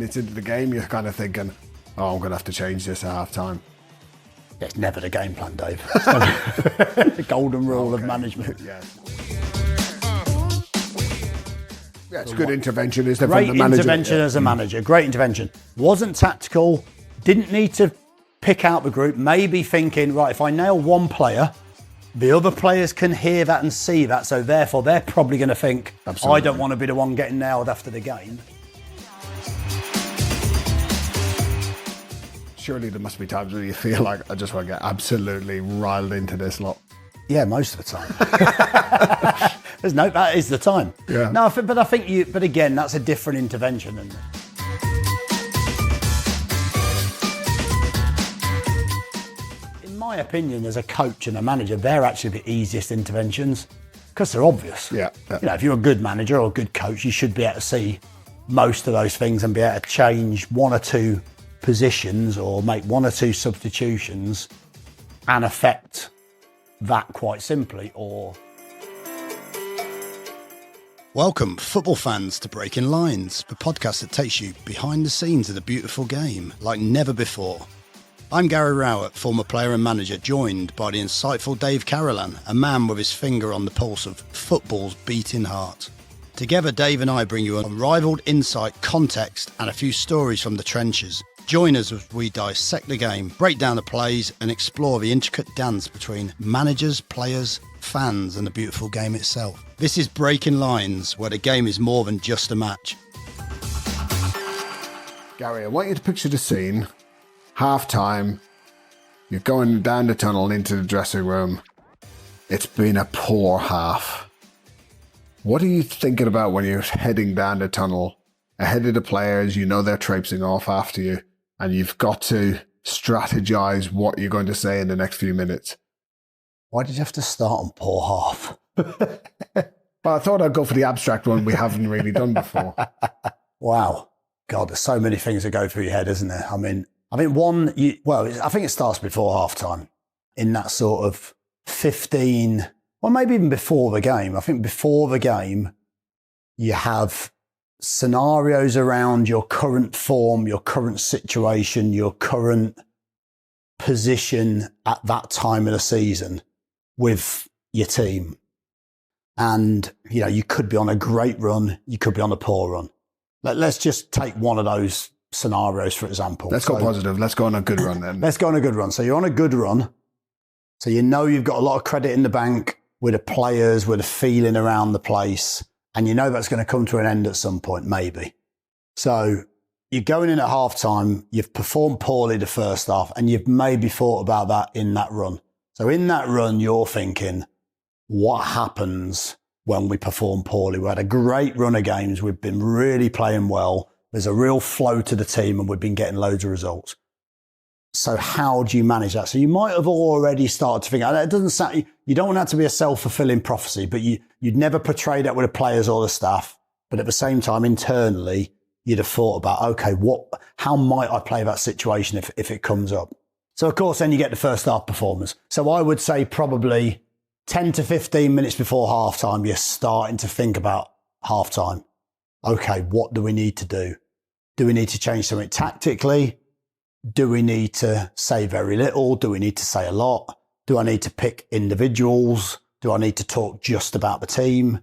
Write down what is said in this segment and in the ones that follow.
minutes into the game, you're kind of thinking, oh, I'm going to have to change this at half time. It's never the game plan, Dave. The golden rule of management. Yeah. Yeah, it's a good intervention, isn't it? Great from the manager. intervention as a manager. Great intervention. Wasn't tactical. Didn't need to pick out the group. Maybe thinking, right, if I nail one player, the other players can hear that and see that. So therefore, they're probably going to think, Absolutely. I don't want to be the one getting nailed after the game. Surely there must be times where you feel like, I just want to get absolutely riled into this lot. Yeah, most of the time. That is the time. Yeah. No, but again, that's a different intervention, isn't it? In my opinion, as a coach and a manager, they're actually the easiest interventions because they're obvious. Yeah. You know, if you're a good manager or a good coach, you should be able to see most of those things and be able to change one or two positions or make one or two substitutions and affect that quite simply. Or welcome, football fans, to Breaking Lines, the podcast that takes you behind the scenes of the beautiful game like never before. I'm Gary Rowett, former player and manager, joined by the insightful Dave Carolan, a man with his finger on the pulse of football's beating heart. Together, Dave and I bring you unrivaled insight, context, and a few stories from the trenches. Join us as we dissect the game, break down the plays, and explore the intricate dance between managers, players, fans, and the beautiful game itself. This is Breaking Lines, where the game is more than just a match. Gary, I want you to picture the scene. Half time, you're going down the tunnel into the dressing room. It's been a poor half. What are you thinking about when you're heading down the tunnel ahead of the players? You know they're traipsing off after you, and you've got to strategize what you're going to say in the next few minutes. why did you have to start on poor half? Well, I thought I'd go for the abstract one we haven't really done before. Wow. God, there's so many things that go through your head, isn't there? I think it starts before half time in that sort of 15, well, maybe even before the game. I think before the game, you have scenarios around your current form, your current situation, your current position at that time of the season with your team. And, you know, you could be on a great run, you could be on a poor run. Let's just take one of those scenarios, for example. Let's go positive. Let's go on a good run then. Let's go on a good run. So you're on a good run. So you know you've got a lot of credit in the bank with the players, with the feeling around the place. And you know that's going to come to an end at some point, maybe. So you're going in at half time, you've performed poorly the first half, and you've maybe thought about that in that run. So in that run, you're thinking, what happens when we perform poorly? We had a great run of games. We've been really playing well. There's a real flow to the team and we've been getting loads of results. So how do you manage that? So you might have already started to think, it doesn't sound, you don't want that to be a self-fulfilling prophecy, but you'd never portray that with the players or the staff. But at the same time, internally, you'd have thought about, okay, how might I play that situation if it comes up? So of course, then you get the first half performers. So I would say probably 10 to 15 minutes before halftime, you're starting to think about halftime. Okay, what do we need to do? Do we need to change something tactically? Do we need to say very little? Do we need to say a lot? Do I need to pick individuals? Do I need to talk just about the team?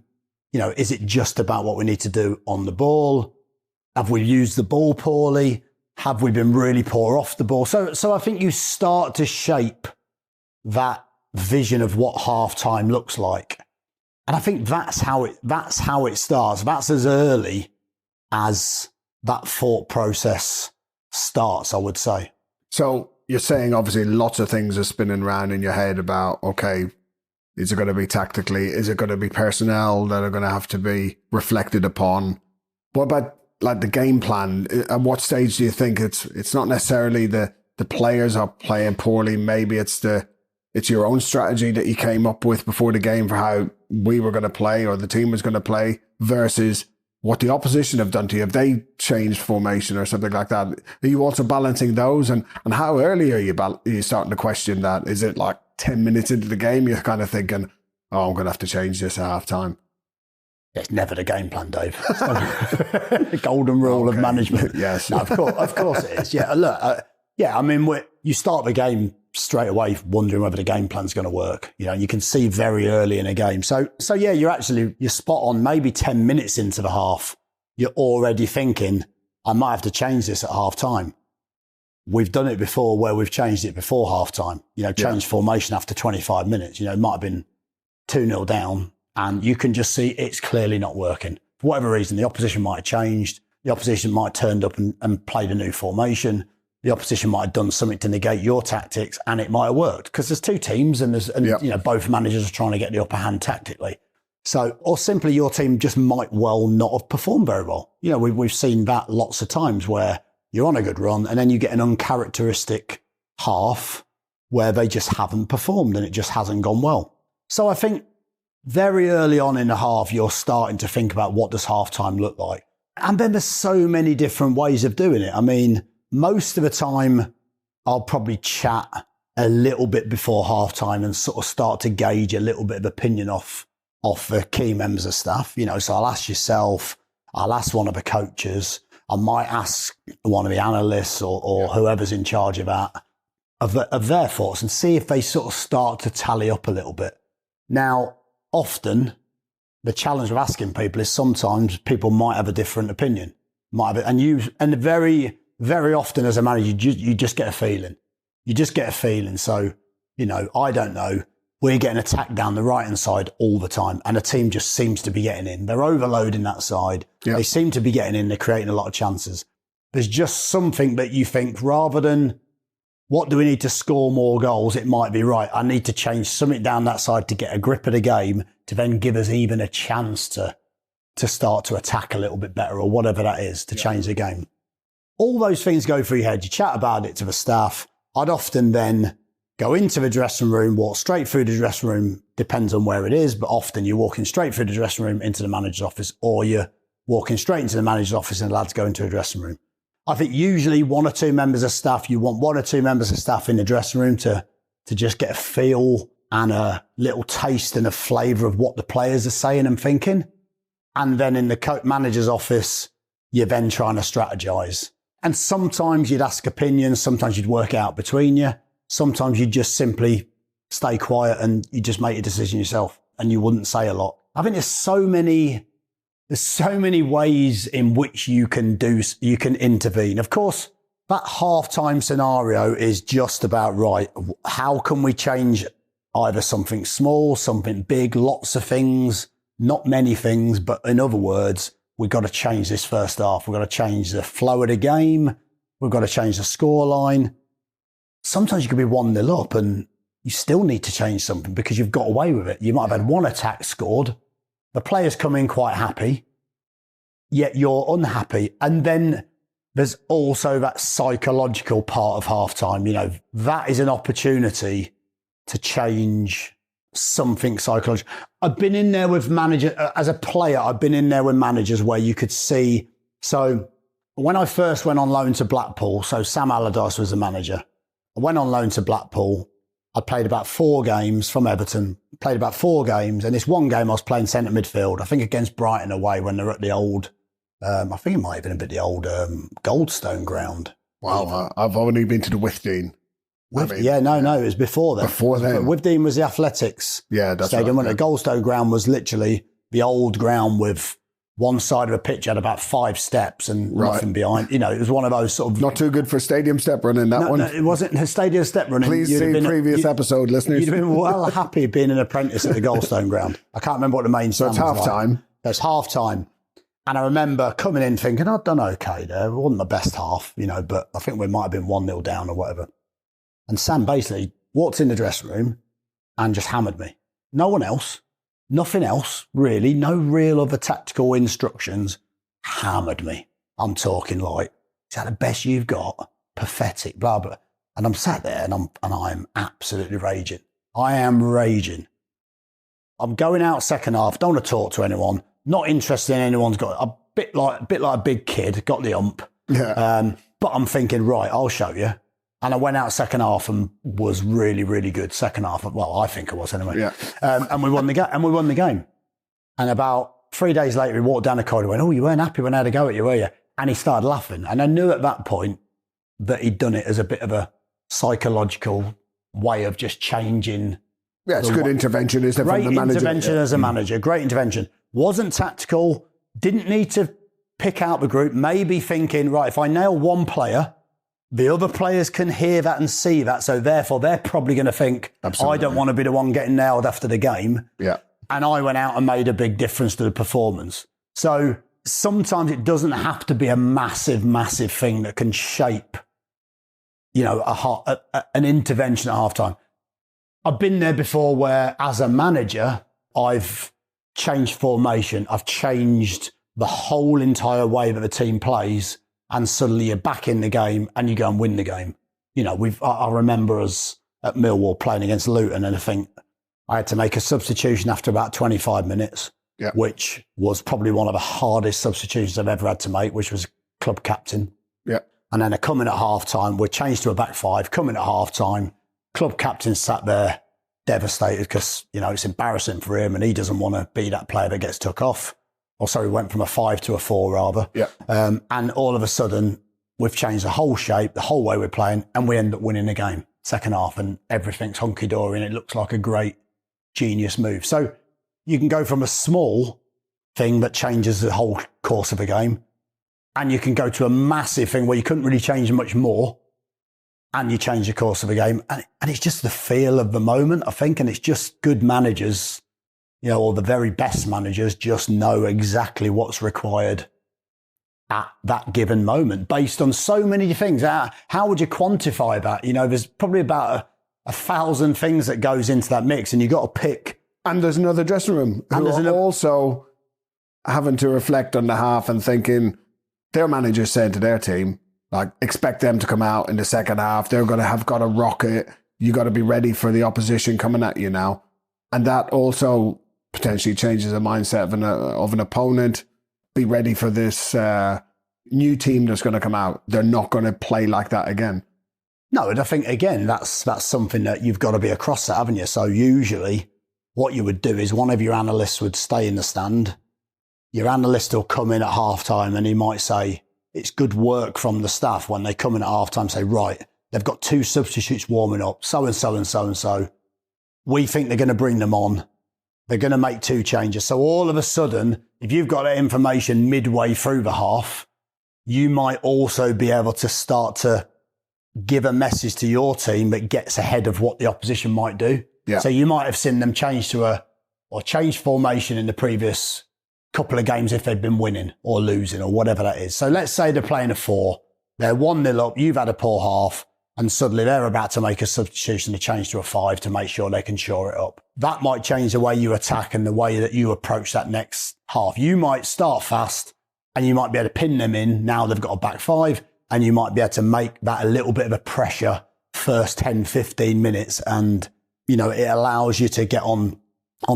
You know, is it just about what we need to do on the ball? Have we used the ball poorly? Have we been really poor off the ball? So I think you start to shape that vision of what halftime looks like. And I think that's how it starts. That's as early as that thought process starts, I would say. So you're saying obviously lots of things are spinning around in your head about, okay, is it going to be tactically? Is it going to be personnel that are going to have to be reflected upon? What about like the game plan? At what stage do you think it's not necessarily the players are playing poorly? Maybe it's your own strategy that you came up with before the game for how we were going to play or the team was going to play versus what the opposition have done to you. Have they changed formation or something like that? Are you also balancing those? And how early are you starting to question that? Is it like 10 minutes into the game, you're kind of thinking, oh, I'm going to have to change this at half time? It's never the game plan, Dave. The golden rule of management. Yes. No, of course it is. Yeah, look, I mean, you start the game straight away wondering whether the game plan's going to work. You know, you can see very early in a game. So yeah, you're spot on. Maybe 10 minutes into the half, you're already thinking, I might have to change this at half time. We've done it before where we've changed it before half time. You know, changed formation after 25 minutes. You know, it might have been 2-0 down. And you can just see it's clearly not working. For whatever reason, the opposition might have changed. The opposition might have turned up and played a new formation. The opposition might have done something to negate your tactics, and it might have worked because there's two teams and you know, both managers are trying to get the upper hand tactically. So, or simply your team just might well not have performed very well. You know, we've seen that lots of times where you're on a good run and then you get an uncharacteristic half where they just haven't performed and it just hasn't gone well. So I think very early on in the half, you're starting to think about what does halftime look like. And then there's so many different ways of doing it. I mean, most of the time, I'll probably chat a little bit before halftime and sort of start to gauge a little bit of opinion off the key members of staff. You know, so I'll ask yourself, I'll ask one of the coaches, I might ask one of the analysts or whoever's in charge of that, of their thoughts and see if they sort of start to tally up a little bit. Now, often, the challenge of asking people is sometimes people might have a different opinion, and very, very often as a manager, you just get a feeling. You just get a feeling. So, you know, I don't know. We're getting attacked down the right-hand side all the time, and the team just seems to be getting in. They're overloading that side. Yep. They seem to be getting in. They're creating a lot of chances. There's just something that you think, rather than what do we need to score more goals, it might be, right, I need to change something down that side to get a grip of the game to then give us even a chance to start to attack a little bit better or whatever that is to change the game. All those things go through your head. You chat about it to the staff. I'd often then go into the dressing room, walk straight through the dressing room, depends on where it is, but often you're walking straight through the dressing room into the manager's office, or you're walking straight into the manager's office and the lads go into a dressing room. I think usually one or two members of staff, you want one or two members of staff in the dressing room to just get a feel and a little taste and a flavour of what the players are saying and thinking. And then in the manager's office, you're then trying to strategise. And sometimes you'd ask opinions, sometimes you'd work out between you. Sometimes you'd just simply stay quiet and you just make a decision yourself and you wouldn't say a lot. I think there's so many ways in which you can intervene. Of course, that halftime scenario is just about right. How can we change either something small, something big, lots of things, not many things, but in other words, we've got to change this first half. We've got to change the flow of the game. We've got to change the scoreline. Sometimes you could be 1-0 up and you still need to change something because you've got away with it. You might have had one attack scored. The players come in quite happy, yet you're unhappy. And then there's also that psychological part of halftime. You know, that is an opportunity to change something psychological. I've been in there with managers, as a player, I've been in there with managers where you could see. So when I first went on loan to Blackpool, so Sam Allardyce was the manager. I went on loan to Blackpool. I played about 4 games from Everton, played about 4 games. And this one game I was playing centre midfield, I think against Brighton away when they're at the old, I think it might have been a bit the old Goldstone ground. Wow, I've only been to the Withdean. No, it was before then. Before then. Withdean was the athletics stadium. Right, the Goldstone ground was literally the old ground with one side of a pitch had about 5 steps and nothing behind. You know, it was one of those sort of... Not too good for stadium step running, that one. No, it wasn't a stadium step running. Please see previous episode, listeners. You'd have been well happy being an apprentice at the Goldstone ground. I can't remember what the main stand was. So it's half-time. Like. It's half-time. And I remember coming in thinking, I'd done okay there. It wasn't the best half, you know, but I think we might have been 1-0 down or whatever. And Sam basically walked in the dressing room and just hammered me. No one else, nothing else, really, no real other tactical instructions, hammered me. I'm talking like, is that the best you've got? Pathetic, blah, blah. And I'm sat there and I'm absolutely raging. I am raging. I'm going out second half, don't want to talk to anyone, not interested in anyone's got a bit like a big kid, got the ump. Yeah. But I'm thinking, right, I'll show you. And I went out second half and was really, really good second half. Well, I think I was anyway. Yeah. And we won the game. And about 3 days later, he walked down the corridor and went, "Oh, you weren't happy when I had a go at you, were you?" And he started laughing. And I knew at that point that he'd done it as a bit of a psychological way of just changing. Yeah, it's a good intervention, isn't it, from the manager? Great intervention as a manager. Great intervention. Wasn't tactical. Didn't need to pick out the group. Maybe thinking, right, if I nail one player, the other players can hear that and see that. So therefore, they're probably going to think, I don't want to be the one getting nailed after the game. Yeah. And I went out and made a big difference to the performance. So sometimes it doesn't have to be a massive, massive thing that can shape, an intervention at halftime. I've been there before where, as a manager, I've changed formation. I've changed the whole entire way that the team plays, and suddenly you're back in the game and you go and win the game. I remember us at Millwall playing against Luton, and I think I had to make a substitution after about 25 minutes, which was probably one of the hardest substitutions I've ever had to make, which was club captain. Yeah. And then I come in at half-time, we're changed to a back five, come in at half-time, club captain sat there devastated because, it's embarrassing for him and he doesn't want to be that player that gets took off. Or sorry, went from a 5 to a 4 rather. Yeah. And all of a sudden, we've changed the whole shape, the whole way we're playing, and we end up winning the game, second half, and everything's hunky-dory and it looks like a great genius move. So you can go from a small thing that changes the whole course of a game, and you can go to a massive thing where you couldn't really change much more, and you change the course of a game. And it's just the feel of the moment, I think, and it's just good managers, or the very best managers just know exactly what's required at that given moment based on so many things. How would you quantify that? There's probably about 1,000 things that goes into that mix, and you've got to pick. And there's another dressing room who are also having to reflect on the half and thinking their manager's saying to their team, like, expect them to come out in the second half. They're going to have got a rocket. You got to be ready for the opposition coming at you now. And that also potentially changes the mindset of an opponent. Be ready for this new team that's going to come out. They're not going to play like that again. No, and I think, again, that's something that you've got to be across that, haven't you? So usually what you would do is one of your analysts would stay in the stand. Your analyst will come in at halftime and he might say, it's good work from the staff when they come in at halftime, say, right, they've got 2 substitutes warming up, so-and-so and so-and-so. We think they're going to bring them on. They're going to make 2 changes. So all of a sudden, if you've got that information midway through the half, you might also be able to start to give a message to your team that gets ahead of what the opposition might do. Yeah. So you might have seen them change change formation in the previous couple of games if they've been winning or losing or whatever that is. So let's say they're playing a 4, they're 1-0 up, you've had a poor half, and suddenly they're about to make a substitution to change to a 5 to make sure they can shore it up. That might change the way you attack and the way that you approach that next half. You might start fast and you might be able to pin them in. Now they've got a back 5, and you might be able to make that a little bit of a pressure first 10, 15 minutes. And, it allows you to get on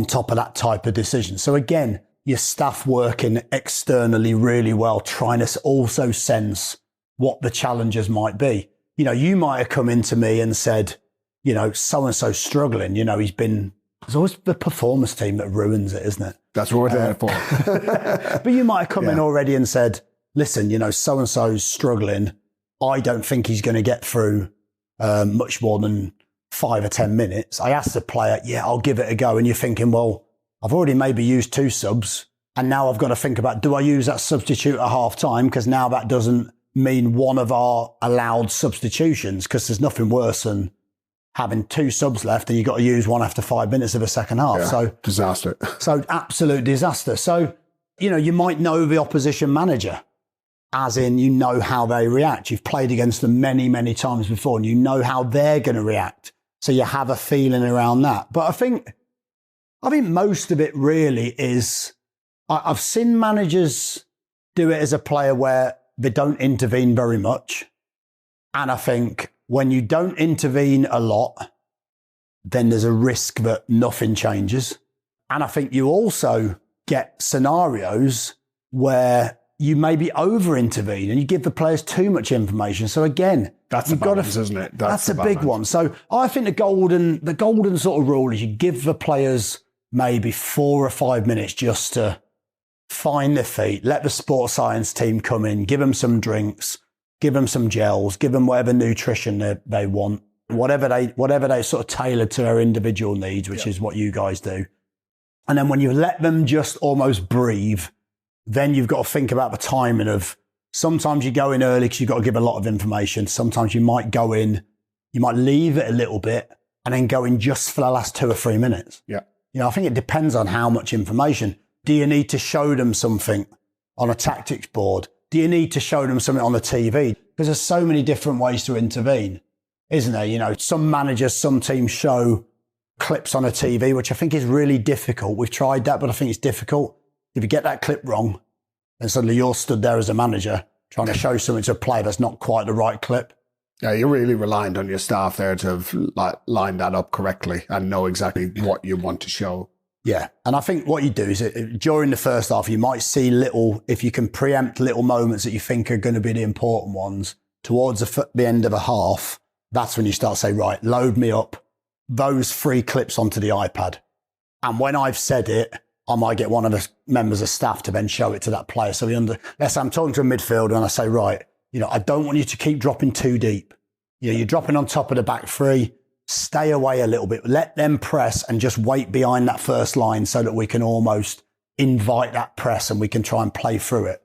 top of that type of decision. So again, your staff working externally really well, trying to also sense what the challenges might be. You might have come into me and said, so-and-so struggling, there's always the performance team that ruins it, isn't it? That's what we're there for. But you might have come in already and said, listen, so-and-so's struggling. I don't think he's going to get through much more than 5 or 10 minutes. I asked the player, I'll give it a go. And you're thinking, well, I've already maybe used 2 subs, and now I've got to think about, do I use that substitute at half time? Because now that doesn't mean one of our allowed substitutions, because there's nothing worse than having 2 subs left and you've got to use one after 5 minutes of a second half. Yeah, so disaster. So absolute disaster. So, you might know the opposition manager, as in how they react. You've played against them many, many times before, and you know how they're going to react. So you have a feeling around that. But I think most of it really is, I've seen managers do it as a player where they don't intervene very much. And I think when you don't intervene a lot, then there's a risk that nothing changes. And I think you also get scenarios where you maybe over-intervene and you give the players too much information. So again, that's a balance, isn't it? That's a big one. So I think the golden sort of rule is you give the players maybe 4 or 5 minutes just to find their feet, let the sports science team come in, give them some drinks, give them some gels, give them whatever nutrition they want, whatever they sort of tailored to their individual needs, which is what you guys do. And then when you let them just almost breathe, then you've got to think about the timing of, sometimes you go in early because you've got to give a lot of information. Sometimes you might go in, you might leave it a little bit and then go in just for the last 2 or 3 minutes. Yeah. I think it depends on how much information. Do you need to show them something on a tactics board? Do you need to show them something on the TV? Because there's so many different ways to intervene, isn't there? Some managers, some teams show clips on a TV, which I think is really difficult. We've tried that, but I think it's difficult. If you get that clip wrong, and suddenly you're stood there as a manager trying to show something to a player that's not quite the right clip. Yeah, you're really reliant on your staff there to have lined that up correctly and know exactly what you want to show. Yeah, and I think what you do is during the first half, you might see if you can preempt little moments that you think are going to be the important ones towards the end of a half, that's when you start to say, right, load me up those 3 clips onto the iPad. And when I've said it, I might get one of the members of staff to then show it to that player. So let's say I'm talking to a midfielder and I say, right, I don't want you to keep dropping too deep. You're dropping on top of the back 3. Stay away a little bit. Let them press and just wait behind that first line so that we can almost invite that press and we can try and play through it.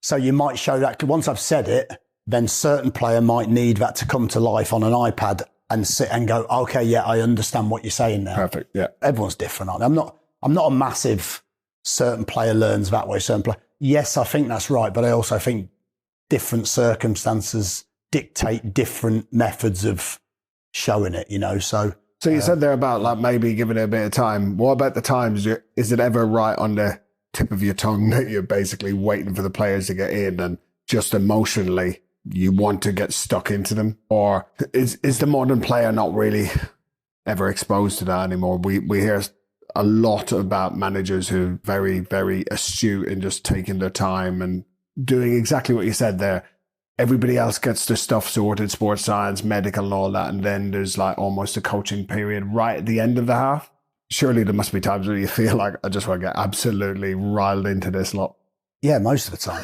So you might show that. Once I've said it, then certain player might need that to come to life on an iPad and sit and go, okay, yeah, I understand what you're saying now. Perfect, yeah. Everyone's different, aren't they? I'm not a massive certain player learns that way, certain player. Yes, I think that's right, but I also think different circumstances dictate different methods of showing it, So you said there about maybe giving it a bit of time. What about the times? Is it ever right on the tip of your tongue that you're basically waiting for the players to get in and just emotionally you want to get stuck into them? Or is the modern player not really ever exposed to that anymore? We hear a lot about managers who are very, very astute in just taking their time and doing exactly what you said there. Everybody else gets their stuff sorted, sports science, medical and all that. And then there's almost a coaching period right at the end of the half. Surely there must be times where you feel like I just want to get absolutely riled into this lot. Yeah, most of the time.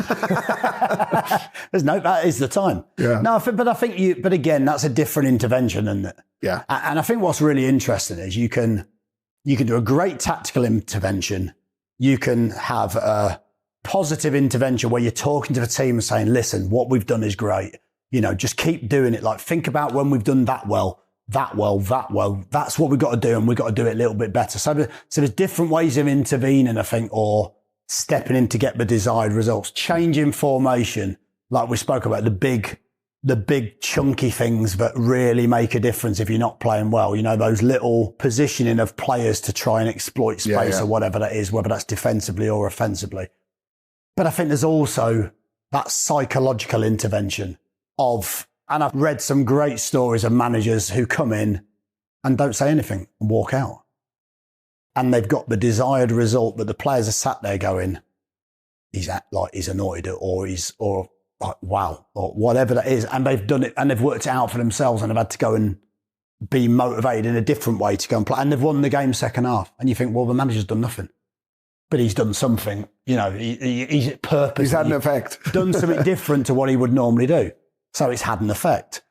That is the time. Yeah. No, but again, that's a different intervention, isn't it? Yeah. And I think what's really interesting is you can do a great tactical intervention. You can have a positive intervention where you're talking to the team and saying, listen, what we've done is great. Just keep doing it. Think about when we've done that well. That's what we've got to do, and we've got to do it a little bit better. So there's different ways of intervening, I think, or stepping in to get the desired results. Changing formation, like we spoke about, the big chunky things that really make a difference if you're not playing well. Those little positioning of players to try and exploit space or whatever that is, whether that's defensively or offensively. But I think there's also that psychological intervention and I've read some great stories of managers who come in and don't say anything and walk out. And they've got the desired result, but the players are sat there going, he's annoyed or wow, or whatever that is. And they've done it and they've worked it out for themselves and have had to go and be motivated in a different way to go and play. And they've won the game second half. And you think, well, the manager's done nothing. But he's done something, he's purposely. He's had an effect. Done something different to what he would normally do. So it's had an effect.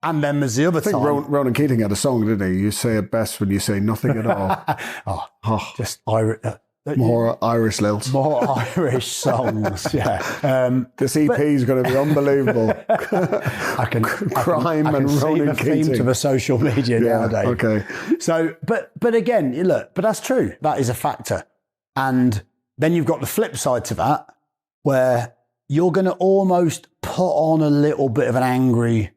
And then there's the other time. I think Ronan Keating had a song, didn't he? You say it best when you say nothing at all. Just more Irish lilt. More Irish songs, yeah. This EP is going to be unbelievable. I can and Ronan Keating. Theme to the social media nowadays. Okay. So, but again, but that's true. That is a factor. And then you've got the flip side to that, where you're going to almost put on a little bit of an angry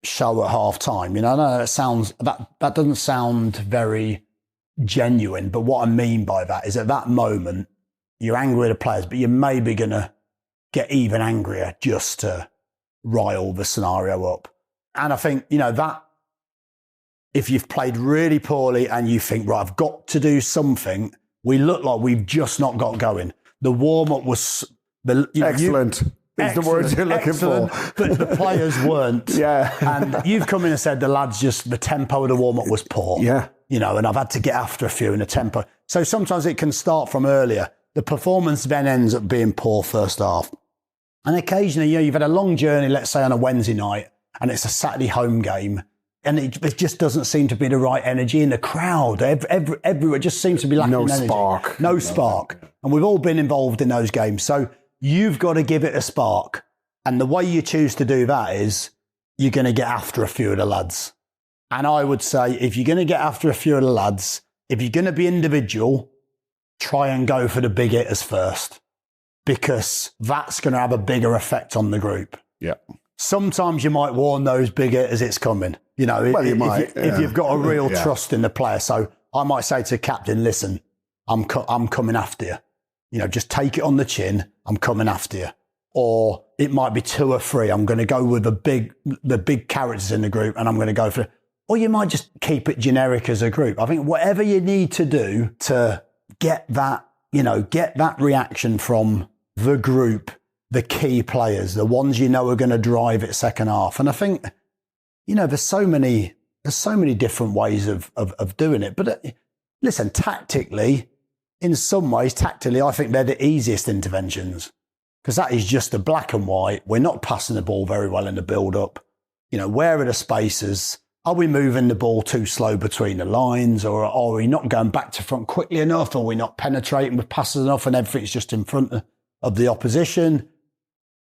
show at half time. I know that doesn't sound very genuine, but what I mean by that is at that moment, you're angry at the players, but you're maybe going to get even angrier just to rile the scenario up. And I think, that if you've played really poorly and you think, right, I've got to do something, we look like we've just not got going. The warm-up was... Excellent. Is the word you're looking for. But the players weren't. Yeah. And you've come in and said the tempo of the warm-up was poor. Yeah. And I've had to get after a few in the tempo. So sometimes it can start from earlier. the performance then ends up being poor first half. And occasionally, you've had a long journey, let's say on a Wednesday night, and it's a Saturday home game, and it just doesn't seem to be the right energy in the crowd. Everywhere just seems to be lacking energy. No spark. And we've all been involved in those games. So you've got to give it a spark. And the way you choose to do that is you're going to get after a few of the lads. And I would say if you're going to get after a few of the lads, if you're going to be individual, try and go for the big hitters first, because that's going to have a bigger effect on the group. Yeah. Sometimes you might warn those big hitters it's coming. If you've got a real trust in the player. So I might say to the captain, listen, I'm coming after you. Just take it on the chin. I'm coming after you. Or it might be 2 or 3. I'm going to go with the big characters in the group, and I'm going to go for it. Or you might just keep it generic as a group. I think whatever you need to do to get that reaction from the group, the key players, the ones are going to drive it second half. And I think, there's so many different ways of doing it. But listen, tactically, I think they're the easiest interventions, because that is just a black and white. We're not passing the ball very well in the build-up. Where are the spaces? Are we moving the ball too slow between the lines, or are we not going back to front quickly enough? Are we not penetrating with passes enough and everything's just in front of the opposition?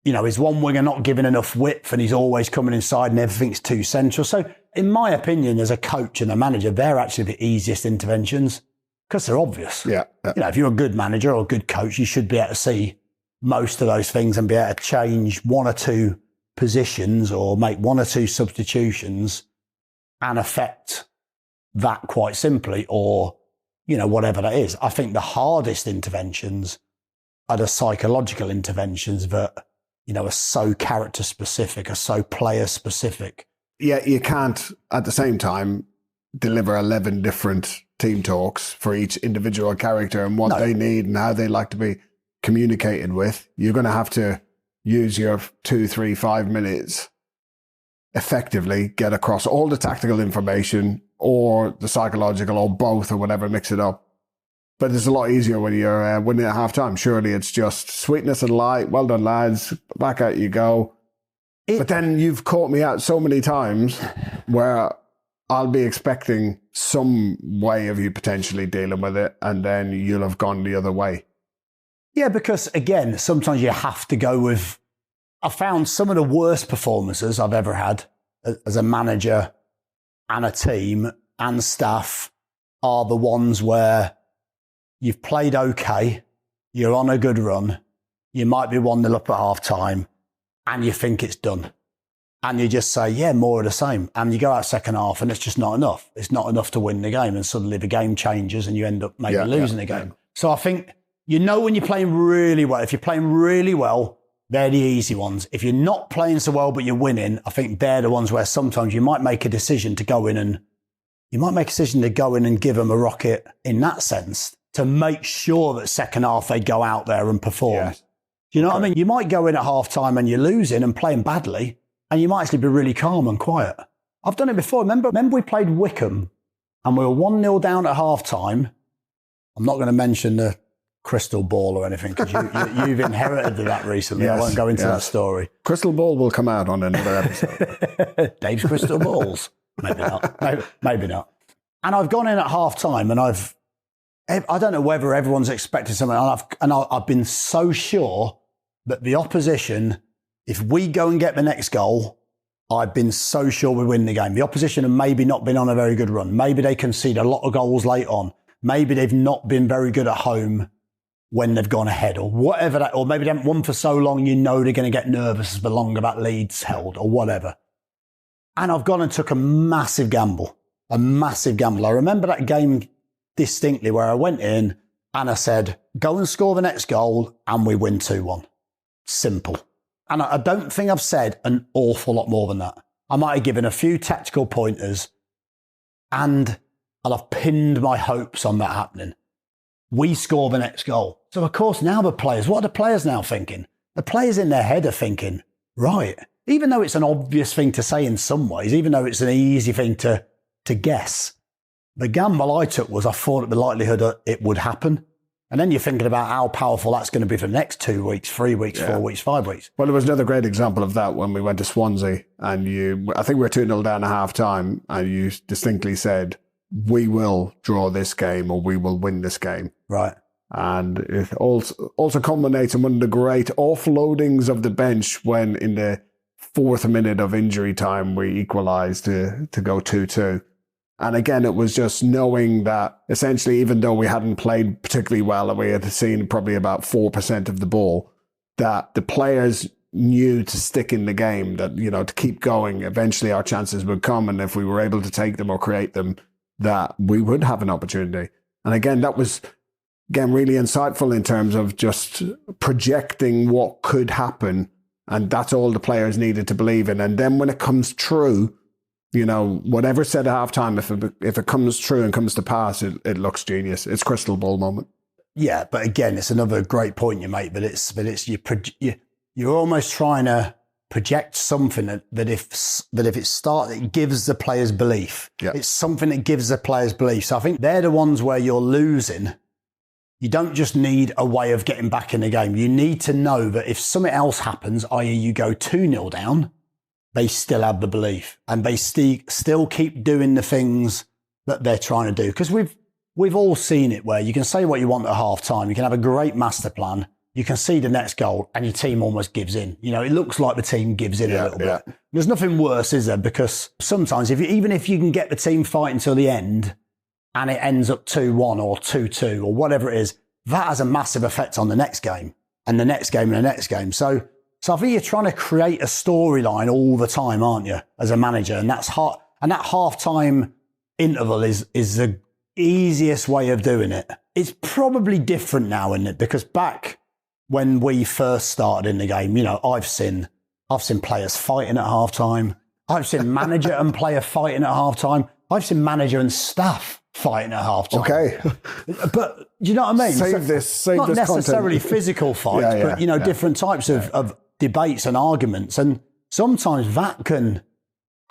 Is one winger not giving enough width and he's always coming inside and everything's too central? So in my opinion, as a coach and a manager, they're actually the easiest interventions because they're obvious. Yeah. If you're a good manager or a good coach, you should be able to see most of those things and be able to change 1 or 2 positions or make 1 or 2 substitutions and affect that quite simply, or, whatever that is. I think the hardest interventions are the psychological interventions that, are so character specific, are so player specific. Yeah, you can't at the same time deliver 11 different team talks for each individual character and what they need and how they like to be communicated with. You're going to have to use your 2, 3, 5 minutes effectively, get across all the tactical information or the psychological or both or whatever, mix it up. But it's a lot easier when you're winning at half-time. Surely it's just sweetness and light. Well done, lads. Back out you go. But then you've caught me out so many times where I'll be expecting some way of you potentially dealing with it, and then you'll have gone the other way. Yeah, because again, sometimes you have to go with... I found some of the worst performances I've ever had as a manager and a team and staff are the ones where you've played okay, you're on a good run, you might be 1-0 up at half time, and you think it's done. And you just say, yeah, more of the same. And you go out second half and it's just not enough. It's not enough to win the game. And suddenly the game changes and you end up maybe losing the game. So I think, when you're playing really well, if you're playing really well, they're the easy ones. If you're not playing so well, but you're winning, I think they're the ones where sometimes you might make a decision to go in and give them a rocket in that sense to make sure that second half they go out there and perform. Yes. Do you know what I mean? You might go in at half time and you're losing and playing badly, and you might actually be really calm and quiet. I've done it before. Remember we played Wickham and we were 1-0 down at half time. I'm not going to mention the crystal ball or anything because you've inherited that recently. Yes, I won't go into that story. Crystal ball will come out on another episode. Dave's crystal balls. Maybe not. Maybe not. And I've gone in at half time and I don't know whether everyone's expecting something. I've been so sure that the opposition, if we go and get the next goal, I've been so sure we win the game. The opposition have maybe not been on a very good run. Maybe they concede a lot of goals late on. Maybe they've not been very good at home when they've gone ahead or whatever that, or maybe they haven't won for so long, they're going to get nervous as the longer that lead's held or whatever. And I've gone and took a massive gamble. I remember that game distinctly where I went in and I said, go and score the next goal and we win 2-1. Simple. And I don't think I've said an awful lot more than that. I might have given a few tactical pointers and I've pinned my hopes on that happening. We score the next goal. So, of course, now what are the players now thinking? The players in their head are thinking, right, even though it's an obvious thing to say in some ways, even though it's an easy thing to guess, the gamble I took was I thought the likelihood it would happen. And then you're thinking about how powerful that's going to be for the next 2 weeks, 3 weeks, 4 weeks, 5 weeks. Well, there was another great example of that when we went to Swansea, and I think we were 2-0 down at half time, and you distinctly said, we will draw this game or we will win this game. Right. And it also culminates in one of the great offloadings of the bench when in the 4th minute of injury time, we equalised to go 2-2. And again, it was just knowing that essentially, even though we hadn't played particularly well and we had seen probably about 4% of the ball, that the players knew to stick in the game, that, to keep going. Eventually our chances would come. And if we were able to take them or create them, that we would have an opportunity. And again, that was, really insightful in terms of just projecting what could happen. And that's all the players needed to believe in. And then when it comes true, whatever said at halftime, if it comes true and comes to pass, it looks genius. It's crystal ball moment. Yeah, but again, it's another great point you make. But it's you're almost trying to project something that if it gives the players belief. Yeah. It's something that gives the players belief. So I think they're the ones where you're losing. You don't just need a way of getting back in the game. You need to know that if something else happens, i.e. you go 2-0 down, they still have the belief and they still keep doing the things that they're trying to do. Because we've all seen it where you can say what you want at half time. You can have a great master plan. You can see the next goal and your team almost gives in. It looks like the team gives in a little bit. There's nothing worse, is there? Because sometimes even if you can get the team fighting till the end and it ends up 2-1 or 2-2 or whatever it is, that has a massive effect on the next game and the next game and the next game. So I think you're trying to create a storyline all the time, aren't you, as a manager? And that's hard. And that half-time interval is the easiest way of doing it. It's probably different now, isn't it? Because back when we first started in the game, I've seen players fighting at half-time. I've seen manager and player fighting at half-time. I've seen manager and staff fighting at half-time. Okay. But do you know what I mean? Save this not content. necessarily physical fights, but, different types of debates and arguments. And sometimes that can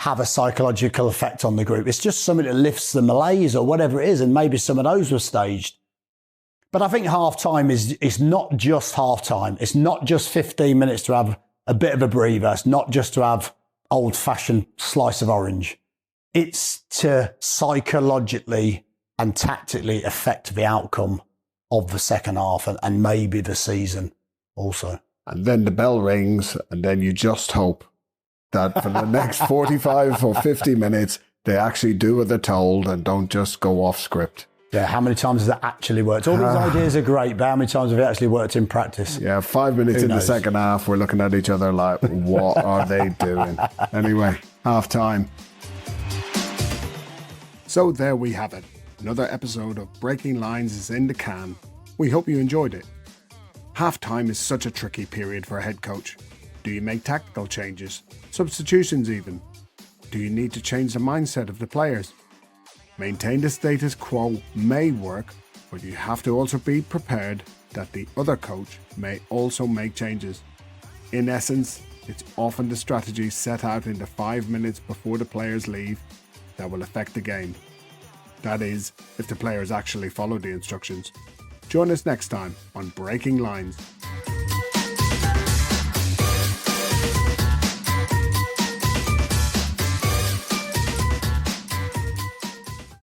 have a psychological effect on the group. It's just something that lifts the malaise or whatever it is. And maybe some of those were staged. But I think half-time is not just half-time. It's not just 15 minutes to have a bit of a breather. It's not just to have old-fashioned slice of orange. It's to psychologically and tactically affect the outcome of the second half and maybe the season also. And then the bell rings, and then you just hope that for the next 45 or 50 minutes, they actually do what they're told and don't just go off script. Yeah, how many times has that actually worked? All these ideas are great, but how many times have it actually worked in practice? Yeah, 5 minutes in the second half, we're looking at each other like, what are they doing? Anyway, half time. So there we have it. Another episode of Breaking Lines is in the can. We hope you enjoyed it. Half-time is such a tricky period for a head coach. Do you make tactical changes? Substitutions even? Do you need to change the mindset of the players? Maintain the status quo may work, but you have to also be prepared that the other coach may also make changes. In essence, it's often the strategy set out in the 5 minutes before the players leave that will affect the game. That is, if the players actually follow the instructions. Join us next time on Breaking Lines.